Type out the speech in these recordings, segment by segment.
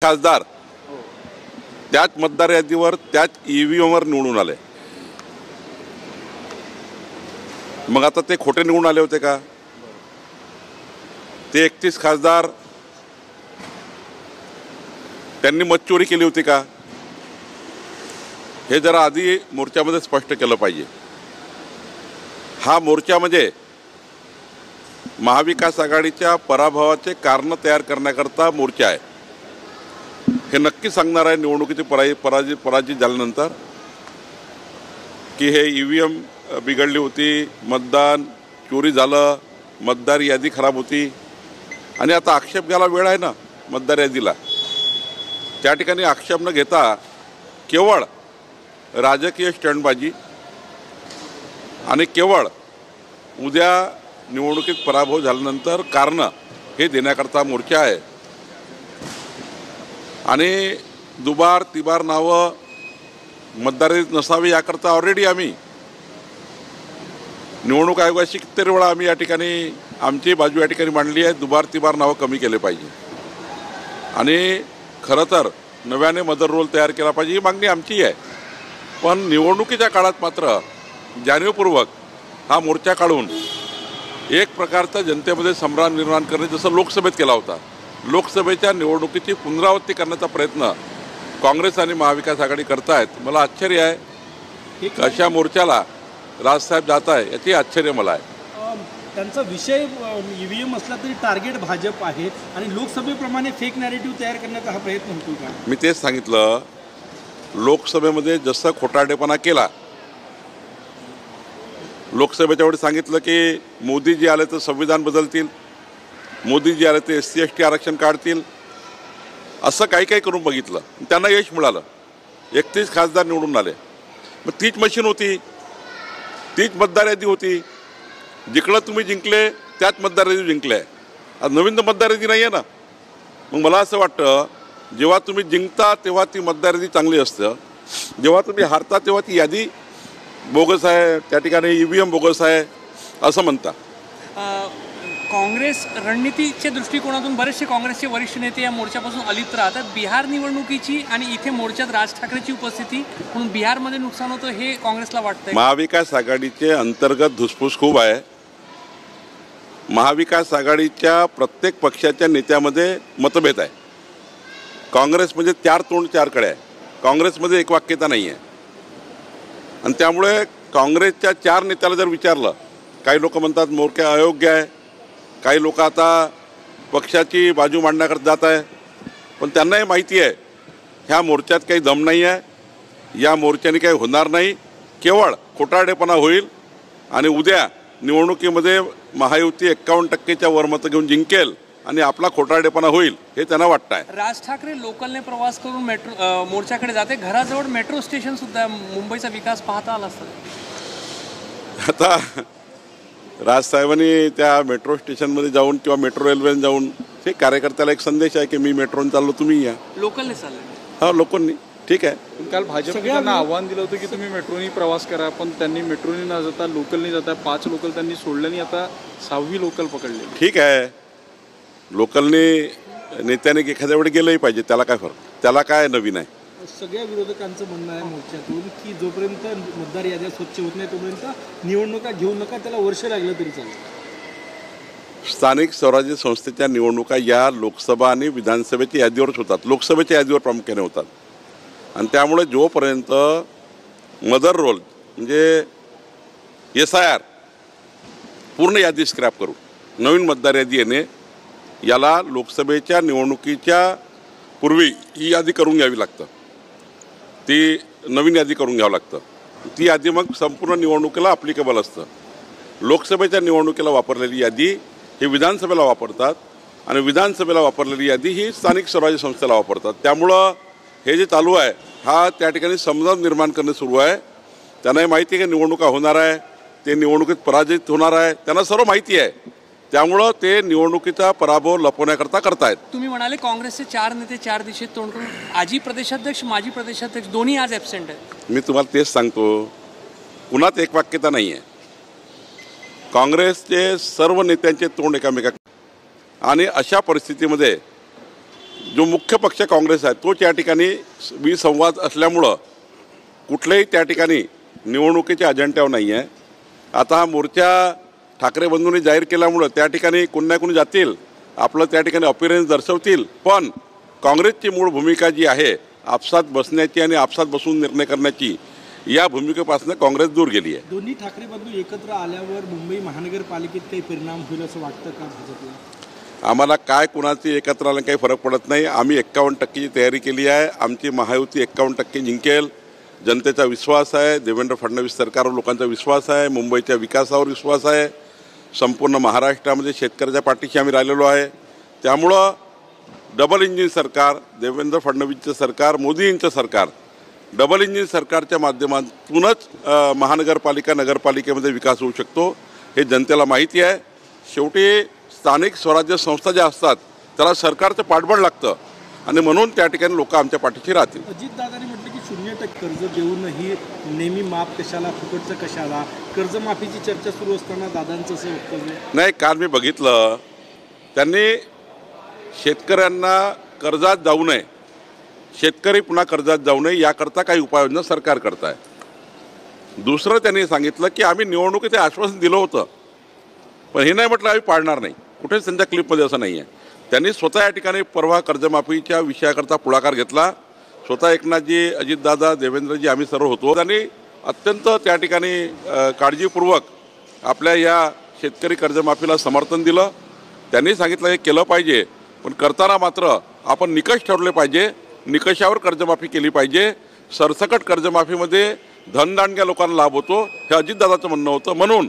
खासदार त्याच मतदार यादीवर त्याच ईव्हीएमवर निवडून आले। मग आता ते खोटे निवडून आले होते का? ते 31 खासदार त्यांनी मतचोरी केली होती का? हे जरा आधी मोर्चामध्ये स्पष्ट केलं पाहिजे। हा मोर्चा म्हणजे महाविकास आघाडीच्या पराभवाचे कारण तयार करण्याकरता मोर्चा आहे। हे नक्की सांगणार आहे निवडणुकीची पराजित झाल्यानंतर की हे ईव्हीएम बिघडली होती, मतदान चोरी झालं, मतदार यादी खराब होती आणि आता आक्षेप घ्यायला वेळ आहे ना मतदार यादीला। त्या ठिकाणी आक्षेप न घेता केवळ राजकीय स्टंटबाजी आणि केवळ उद्या निवडणुकीत पराभव झाल्यानंतर कारण हे देण्याकरता मोर्चा आहे। आणि दुबार तिबार नावं मतदारात नसावी याकरता ऑलरेडी आम्ही निवडणूक आयोगाशी कितीतरी वेळा आम्ही या ठिकाणी आमची बाजू या ठिकाणी मांडली आहे। दुबार तिबार नावं कमी केले पाहिजे आणि खरं तर नव्याने मदर रोल तयार केला पाहिजे ही मागणी आमची आहे। पण निवडणुकीच्या काळात मात्र जाणीवपूर्वक हा मोर्चा काढून एक प्रकारचा जनतेमध्ये संभ्रम निर्माण करणे जसं लोकसभेत केला होता, लोकसभेच्या निवडणुकीची पुनरावृत्ती करण्याचा प्रयत्न काँग्रेस आणि महाविकास आघाडी करतायत। मला आश्चर्य आहे अशा मोर्चाला राजसाहेब जात आहे याची आश्चर्य मला आहे। त्यांचा विषय ईव्हीएम असला तरी टार्गेट भाजप आहे आणि लोकसभेप्रमाणे फेक नॅरेटिव्ह तयार करण्याचा हा प्रयत्न होतो का? मी तेच सांगितलं, लोकसभेमध्ये जसं खोटारडेपणा केला, लोकसभेच्या वेळी सांगितलं की मोदीजी आले तर संविधान बदलतील, मोदीजी आले तर SC ST आरक्षण काढतील, असं काही काही करून बघितलं, त्यांना यश मिळालं। 31 खासदार निवडून आले। मग तीच मशीन होती, तीच मतदार यादी होती, जिकडं तुम्ही जिंकले त्याच मतदार यादी जिंकले आहे। आज नवीन तर मतदार यादी नाही आहे ना। मग मला असं वाटतं जेव्हा तुम्ही जिंकता तेव्हा ती मतदार यादी चांगली असतं, जेव्हा तुम्ही हारता तेव्हा ती यादी बोगस आहे, त्या ठिकाणी ईव्हीएम बोगस आहे असं म्हणता। काँग्रेस रणनीतीच्या दृष्टिकोनातून बरेचसे काँग्रेसचे वरिष्ठ नेते या मोर्चापासून अलिप्त राहतात। बिहार निवडणुकीची आणि इथे मोर्चात राज ठाकरेची उपस्थिती म्हणून बिहारमध्ये नुकसान होतं हे काँग्रेसला वाटतंय। महाविकास आघाडीचे अंतर्गत धुसफूस खूप आहे। महाविकास आघाडीच्या प्रत्येक पक्षाच्या नेत्यामध्ये मतभेद आहे। काँग्रेस म्हणजे 4 तोंड 4 कडे आहे, काँग्रेसमध्ये एकवाक्यता नाही आहे। आणि त्यामुळे काँग्रेसच्या 4 नेत्याला जर विचारलं, काही लोक म्हणतात मोर्चा अयोग्य आहे, काही लोक आता पक्षाची बाजू मांडण्याकरता जात आहे, पण त्यांनाही माहिती आहे ह्या मोर्चात काही दम नाही आहे, या मोर्चाने काही होणार नाही, केवळ खोटारडेपणा होईल आणि उद्या निवडणुकीमध्ये महायुती 51% वर मतं घेऊन जिंकेल आणि आपला खोटारडेपणा होईल हे त्यांना वाटतं आहे। राज ठाकरे लोकलने प्रवास करून मोर्चाकडे जाते, घराजवळ मेट्रो स्टेशन सुद्धा, मुंबईचा विकास पाहता आला असता। आता राजसाहेबांनी त्या मेट्रो स्टेशनमध्ये जाऊन किंवा मेट्रो रेल्वेने जाऊन ते कार्यकर्त्याला एक संदेश आहे की मी मेट्रोने चाललो, तुम्ही या। लोकलने चालले, हा लोकांनी ठीक आहे। काल भाजपने त्यांना आव्हान दिलं होतं की तुम्ही मेट्रोनी प्रवास करा, पण त्यांनी मेट्रोनी न जाता लोकलनी जाता 5 लोकल त्यांनी सोडल्याने आता 6वी लोकल पकडली। ठीक आहे, लोकलने नेत्याने एखाद्या वेळी गेलंही पाहिजे, त्याला काय फरक, त्याला काय नवीन आहे। सगळ्या विरोधकांचं म्हणणं आहे मोर्चातून की जोपर्यंत मतदार याद्या स्वच्छ होत नाही तोपर्यंत निवडणुका घेऊ नका, त्याला वर्ष लागलं तरी चालेल। स्थानिक स्वराज्य संस्थेच्या निवडणुका या लोकसभा आणि विधानसभेच्या यादीवरच होतात, लोकसभेच्या यादीवर प्रामुख्याने होतात। आणि त्यामुळे जोपर्यंत मदर रोल म्हणजे SIR पूर्ण यादी स्क्रॅप करू, नवीन मतदार यादी येणे, याला लोकसभेच्या निवडणुकीच्या पूर्वी ही यादी करून घ्यावी लागतं, ती नवीन यादी करून घ्यावं लागतं। ती यादी मग संपूर्ण निवडणुकीला ॲप्लिकेबल असतं। लोकसभेच्या निवडणुकीला वापरलेली यादी ही विधानसभेला वापरतात आणि विधानसभेला वापरलेली यादी ही स्थानिक स्वराज्य संस्थेला वापरतात। त्यामुळं हे जे चालू आहे हा त्या ठिकाणी समजावून निर्माण करणे सुरू आहे। त्यांनाही माहिती आहे की निवडणुका होणार आहे, ते निवडणुकीत पराजित होणार आहे, त्यांना सर्व माहिती आहे, त्यामुळं ते निवडणुकीचा पराभव लपवण्याकरता करतायत। तुम्ही म्हणाले काँग्रेसचे 4 नेते 4 दिशेत तोंड करून, आजी प्रदेशाध्यक्ष माजी प्रदेशाध्यक्ष दोन्ही आज ॲब्सेंट आहेत। मी तुम्हाला तेच सांगतो, कुणात एकवाक्यता नाही आहे। काँग्रेसचे सर्व नेत्यांचे तोंड एकामेका आणि अशा परिस्थितीमध्ये जो मुख्य पक्ष काँग्रेस आहे तो त्या ठिकाणी विसंवाद असल्यामुळं कुठल्याही त्या ठिकाणी निवडणुकीच्या अजेंड्यावर नाही आहे. आता हा मोर्चा ठाकरे बंधूंनी जाहीर केल्यामुळं त्या ठिकाणी कोणी ना कोणी जातील, आपलं त्या ठिकाणी अपीयरन्स दर्शवतील, पण काँग्रेसची मूळ भूमिका जी आहे आपसात बसण्याची आणि आपसात बसून निर्णय करण्याची, या भूमिकेपासून काँग्रेस दूर गेली आहे. दोन्ही ठाकरे बंधू एकत्र आल्यावर मुंबई महानगरपालिकेत काही परिणाम होईल असं वाटतं का भाजपला? आम्हाला काय कुणाची एकत्र आल्याने काही फरक पडत नाही. आम्ही 51%ची तयारी केली आहे. आमची महायुती 51% जिंकेल. जनतेचा विश्वास आहे, देवेंद्र फडणवीस सरकारवर लोकांचा विश्वास आहे, मुंबईच्या विकासावर विश्वास आहे, संपूर्ण महाराष्ट्रामध्ये शेतकऱ्याच्या पाठीशी आम्ही राहिलेलो आहे. त्यामुळं डबल इंजिन सरकार, देवेंद्र फडणवीसचं सरकार, मोदींचं सरकार, डबल इंजिन सरकारच्या माध्यमातूनच महानगरपालिका नगरपालिकेमध्ये विकास होऊ शकतो हे जनतेला माहिती आहे. शेवटी स्थानिक स्वराज्य संस्था ज्या असतात त्याला सरकारचं पाठबळ लागतं आणि म्हणून त्या ठिकाणी लोक आमच्या पाठीशी राहतील. अजितदादांनी म्हटलं की 0% कर्ज देऊनही नेहमी माफ कशाला, फुकटचं कशाला, कर्जमाफीची चर्चा सुरू असताना दादांचं असं वक्तव्य. नाही, काल मी बघितलं त्यांनी शेतकऱ्यांना कर्जात जाऊ नये, शेतकरी पुन्हा कर्जात जाऊ नये याकरता काही उपाययोजना सरकार करत आहे. दुसरं त्यांनी सांगितलं की आम्ही निवडणुकीत आश्वासन दिलं होतं, पण हे नाही म्हटलं आम्ही पाळणार नाही. कुठेच त्यांच्या क्लिपमध्ये असं नाही आहे. त्यांनी स्वतः या ठिकाणी परवा कर्जमाफीच्या विषयाकरता पुढाकार घेतला. स्वतः एकनाथजी, अजितदादा, देवेंद्रजी आम्ही सर्व होतो. त्यांनी अत्यंत त्या ठिकाणी काळजीपूर्वक आपल्या या शेतकरी कर्जमाफीला समर्थन दिलं. त्यांनी सांगितलं हे केलं पाहिजे, पण करताना मात्र आपण निकष ठरवले पाहिजे, निकषावर कर्जमाफी केली पाहिजे. सरसकट कर्जमाफीमध्ये धनदांडग्या लोकांना लाभ होतो हे अजितदादाचं म्हणणं होतं. म्हणून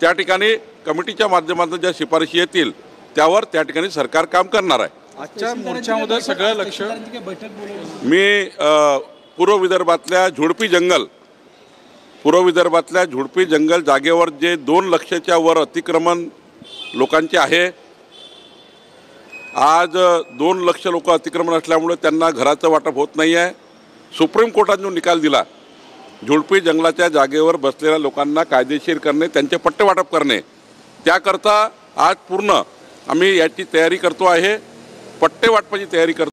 त्या ठिकाणी कमिटीच्या माध्यमातून ज्या शिफारशी येतील त्यावर त्या ठिकाणी सरकार काम करणार आहे. आजच्या मोर्चामध्ये सगळं लक्ष मी पूर्व विदर्भातल्या झुडपी जंगल जागेवर जे 2 लक्षच्या वर अतिक्रमण लोकांचे आहे, आज 2 लक्ष लोक अतिक्रमण असल्यामुळे त्यांना घराचं वाटप होत नाही आहे. सुप्रीम कोर्टाने जो निकाल दिला, झुडपी जंगलाच्या जागेवर बसलेल्या लोकांना कायदेशीर करणे, त्यांचे पट्टे वाटप करणे, त्याकरता आज पूर्ण आम्ही याची तयारी करतो आहे. पट्टे वाटपाची तयारी करतो.